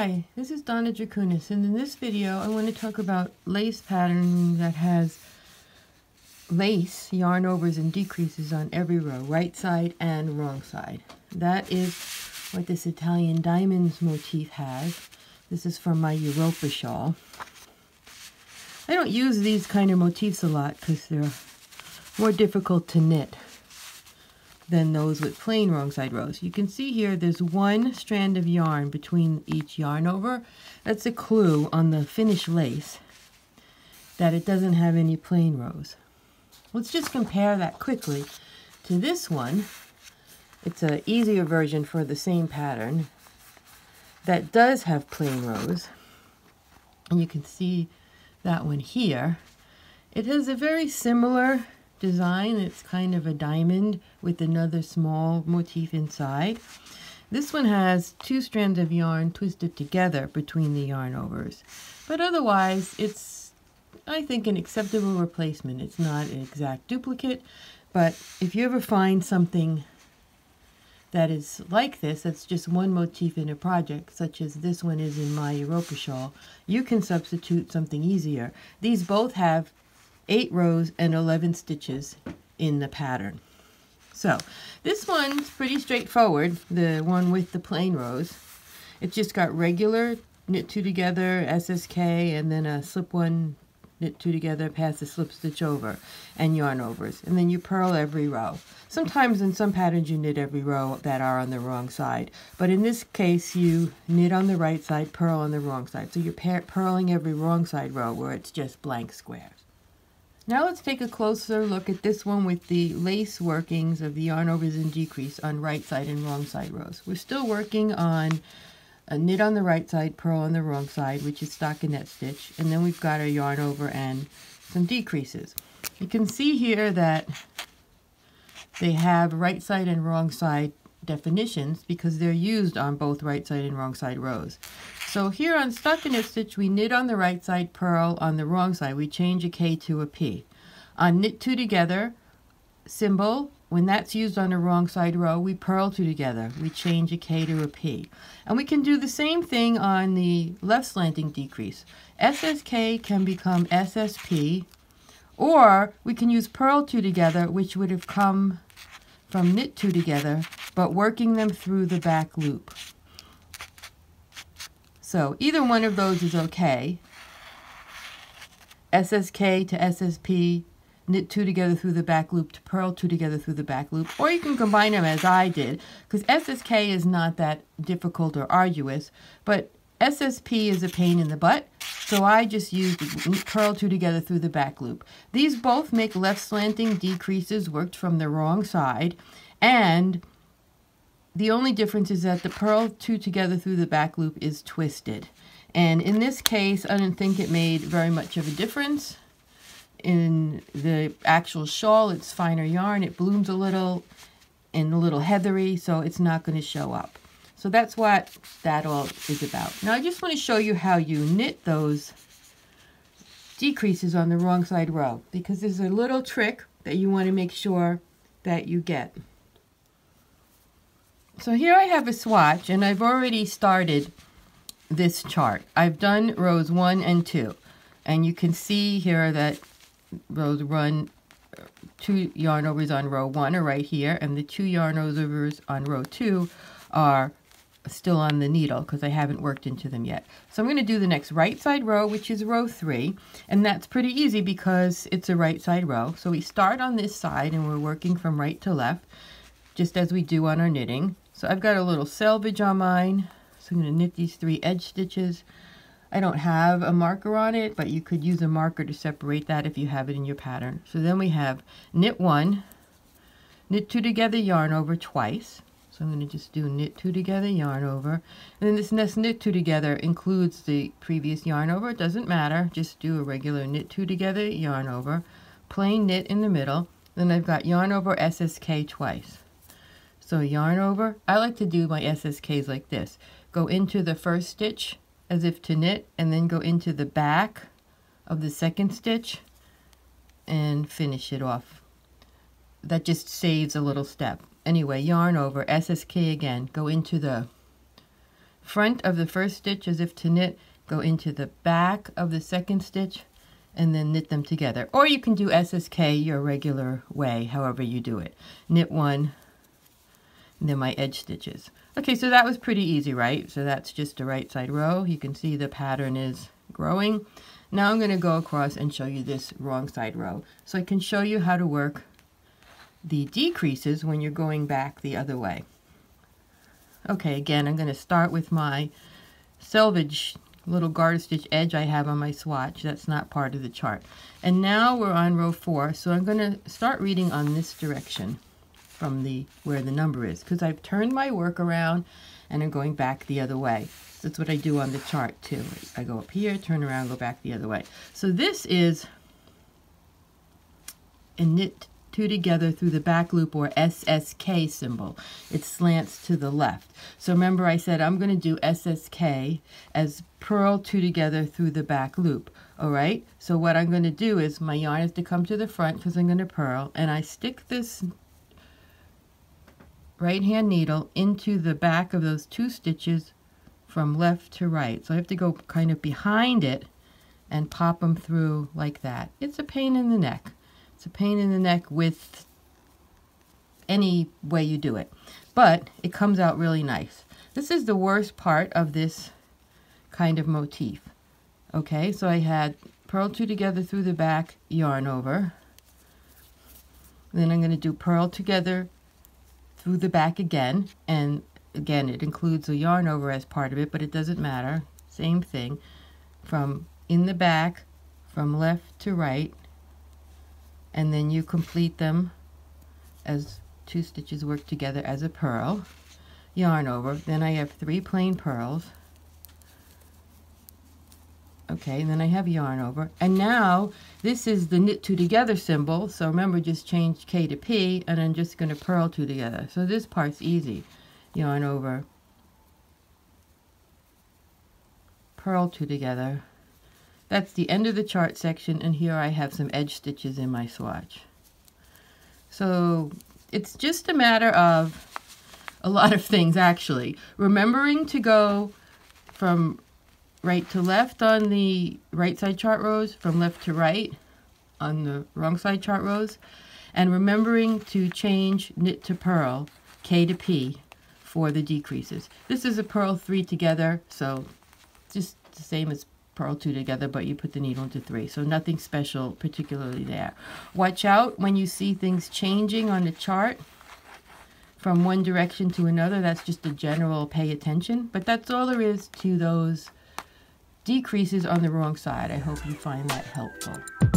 Hi, this is Donna Druchunas, and in this video I want to talk about lace pattern that has lace, yarn overs and decreases on every row, right side and wrong side. That is what this Italian diamonds motif has. This is from my Europa shawl. I don't use these kind of motifs a lot because they're more difficult to knit than those with plain wrong side rows. You can see here there's one strand of yarn between each yarn over. That's a clue on the finished lace that it doesn't have any plain rows. Let's just compare that quickly to this one. It's an easier version for the same pattern that does have plain rows. And you can see that one here. It has a very similar design. It's kind of a diamond with another small motif inside. This one has two strands of yarn twisted together between the yarn overs, but otherwise it's, I think, an acceptable replacement. It's not an exact duplicate, but if you ever find something that is like this, that's just one motif in a project, such as this one is in my Europa shawl, you can substitute something easier. These both have 8 rows and 11 stitches in the pattern. So this one's pretty straightforward, the one with the plain rows. It's just got regular knit 2 together, SSK, and then a slip 1, knit 2 together, pass the slip stitch over, and yarn overs. And then you purl every row. Sometimes in some patterns you knit every row that are on the wrong side, but in this case you knit on the right side, purl on the wrong side. So you're purling every wrong side row where it's just blank squares. Now let's take a closer look at this one with the lace workings of the yarn overs and decrease on right side and wrong side rows. We're still working on a knit on the right side, purl on the wrong side, which is stockinette stitch, and then we've got a yarn over and some decreases. You can see here that they have right side and wrong side definitions because they're used on both right side and wrong side rows. So here on stockinette stitch, we knit on the right side, purl on the wrong side. We change a K to a P. On knit 2 together symbol, when that's used on the wrong side row, we purl 2 together. We change a K to a P. And we can do the same thing on the left slanting decrease. SSK can become SSP, or we can use purl 2 together, which would have come from knit 2 together, but working them through the back loop. So either one of those is okay. SSK to SSP, knit 2 together through the back loop to purl 2 together through the back loop, or you can combine them as I did, because SSK is not that difficult or arduous, but SSP is a pain in the butt, so I just used purl 2 together through the back loop. These both make left slanting decreases worked from the wrong side, and the only difference is that the purl 2 together through the back loop is twisted. And in this case, I didn't think it made very much of a difference. In the actual shawl, it's finer yarn. It blooms a little and a little heathery, so it's not going to show up. So that's what that all is about. Now I just want to show you how you knit those decreases on the wrong side row, because there's a little trick that you want to make sure that you get. So here I have a swatch, and I've already started this chart. I've done rows 1 and 2, and you can see here that rows 2 yarn overs on row 1 are right here, and the 2 yarn overs on row 2 are still on the needle because I haven't worked into them yet. So I'm going to do the next right side row, which is row 3, and that's pretty easy because it's a right side row. So we start on this side and we're working from right to left, just as we do on our knitting. So I've got a little selvage on mine, so I'm going to knit these 3 edge stitches. I don't have a marker on it, but you could use a marker to separate that if you have it in your pattern. So then we have knit 1, knit 2 together, yarn over twice. So I'm going to just do knit 2 together, yarn over. And then this next knit 2 together includes the previous yarn over. It doesn't matter. Just do a regular knit 2 together, yarn over, plain knit in the middle. Then I've got yarn over SSK twice. So yarn over. I like to do my SSKs like this. Go into the first stitch as if to knit, and then go into the back of the second stitch and finish it off. That just saves a little step. Anyway, yarn over, SSK again, go into the front of the first stitch as if to knit, go into the back of the second stitch, and then knit them together. Or you can do SSK your regular way, however you do it. Knit one, and then my edge stitches. Okay, so that was pretty easy, right? So that's just a right side row. You can see the pattern is growing. Now I'm going to go across and show you this wrong side row, so I can show you how to work the decreases when you're going back the other way. Okay, again, I'm going to start with my selvage little garter stitch edge I have on my swatch. That's not part of the chart. And now we're on row 4, so I'm going to start reading on this direction from where the number is, because I've turned my work around and I'm going back the other way. That's what I do on the chart too. I go up here, turn around, go back the other way. So this is a knit 2 together through the back loop, or SSK symbol. It slants to the left. So remember I said I'm going to do SSK as purl 2 together through the back loop. All right, so what I'm going to do is my yarn is to come to the front because I'm going to purl, and I stick this right hand needle into the back of those 2 stitches from left to right. So I have to go kind of behind it and pop them through like that. It's a pain in the neck. It's a pain in the neck with any way you do it, but it comes out really nice. This is the worst part of this kind of motif. Okay, so I had purl 2 together through the back, yarn over. Then I'm going to do purl together through the back again, and again it includes a yarn over as part of it, but it doesn't matter. Same thing, from in the back, from left to right, and then you complete them as 2 stitches work together as a purl, yarn over. Then I have 3 plain purls. Okay, and then I have yarn over, and now this is the knit 2 together symbol. So remember, just change K to P, and I'm just going to purl 2 together. So this part's easy. Yarn over, purl 2 together. That's the end of the chart section, and here I have some edge stitches in my swatch. So it's just a matter of a lot of things, actually. Remembering to go from right to left on the right side chart rows, from left to right on the wrong side chart rows, and remembering to change knit to purl, K to P, for the decreases. This is a purl 3 together, so just the same as purl 2 together, but you put the needle into 3, so nothing special particularly there. Watch out when you see things changing on the chart from one direction to another. That's just a general pay attention, but that's all there is to those decreases on the wrong side. I hope you find that helpful.